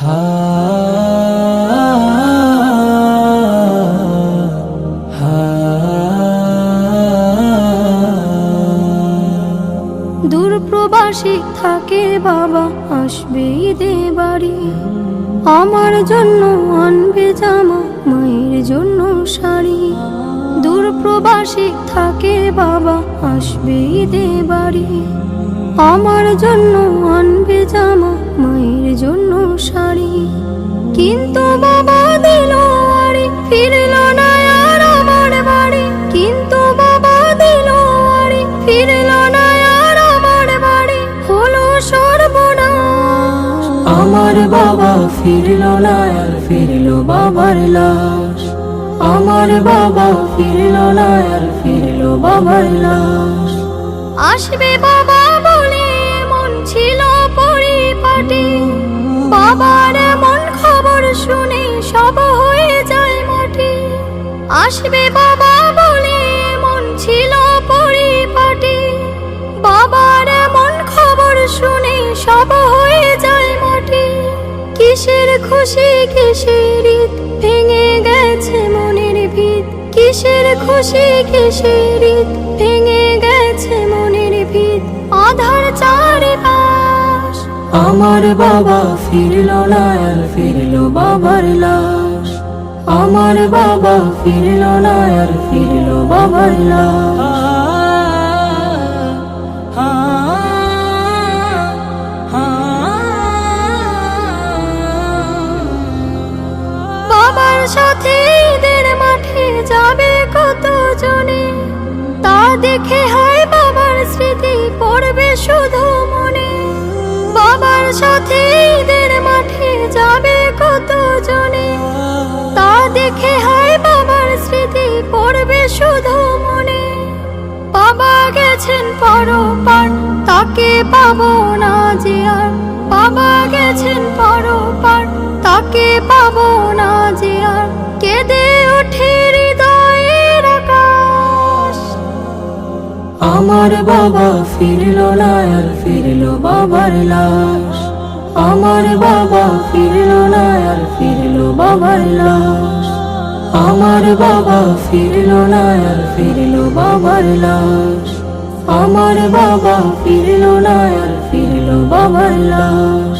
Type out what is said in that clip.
হা হা দূর প্রবাসী থাকে বাবা, আসবে ঈদে বাড়ি। আমার জন্য আনবে জামা, মায়ের জন্য শাড়ি। দূর প্রবাসী থাকে বাবা, আসবে ঈদে বাড়ি। আমার জন্য আনবে জামা, মায়ের জন্য শাড়ি। কিন্তু বাবা দিল আড়ি, ফিরল না আর আমার বাড়ি। কিন্তু বাবা দিল আড়ি, ফিরল না আর আমার বাড়ি। হলো সর্বনাশ। আমার বাবা ফিরল না আর ফিরল বাবার লাশ। আমার বাবা ফিরল না আর ফিরল বাবার লাশ। আসবে বাবা বলে মন ছিল পরিপাটি। বাবার এমন খবর শুনে সব হয়ে যায় মাটি। আসবে বাবা বলে মন ছিল পরিপাটি। বাবার এমন খবর শুনে সব হয়ে যায় মাটি। কিসের খুশি কিসের ঈদ, ভেঙে গেছে মনের ভিত। কিসের খুশি কিসের ঈদ, ভেঙে গেছে মনের ভিত। আধার চারিপাশ। আমার বাবা ফিরল না আর ফিরল বাবার লাশ। আমার বাবা ফিরল না আর ফিরল বাবার লাশ। বাবার সাথে ঈদের মাঠে যাবে কত জনে। তা দেখে হয় বাবার স্মৃতি পড়বে শুধু মনে। বাবার সাথে ঈদের মাঠে যাবে কত জনে। তা দেখে হয় বাবার স্মৃতি পড়বে শুধু মনে। বাবা গেছেন পরপার, তাকে পাবো না যে আর। বাবা গেছেন পরপার, তাকে পাবো না যে আর। কেঁদে ওঠে হৃদয়ের আকাশ। আমার বাবা ফিরল না আর ফিরল বাবার লাশ। আমার বাবা ফিরল না আর ফিরল বাবার লাশ। আমার বাবা ফিরল না আর ফিরল বাবার লাশ। আমার বাবা ফিরল না আর ফিরল বাবার লাশ।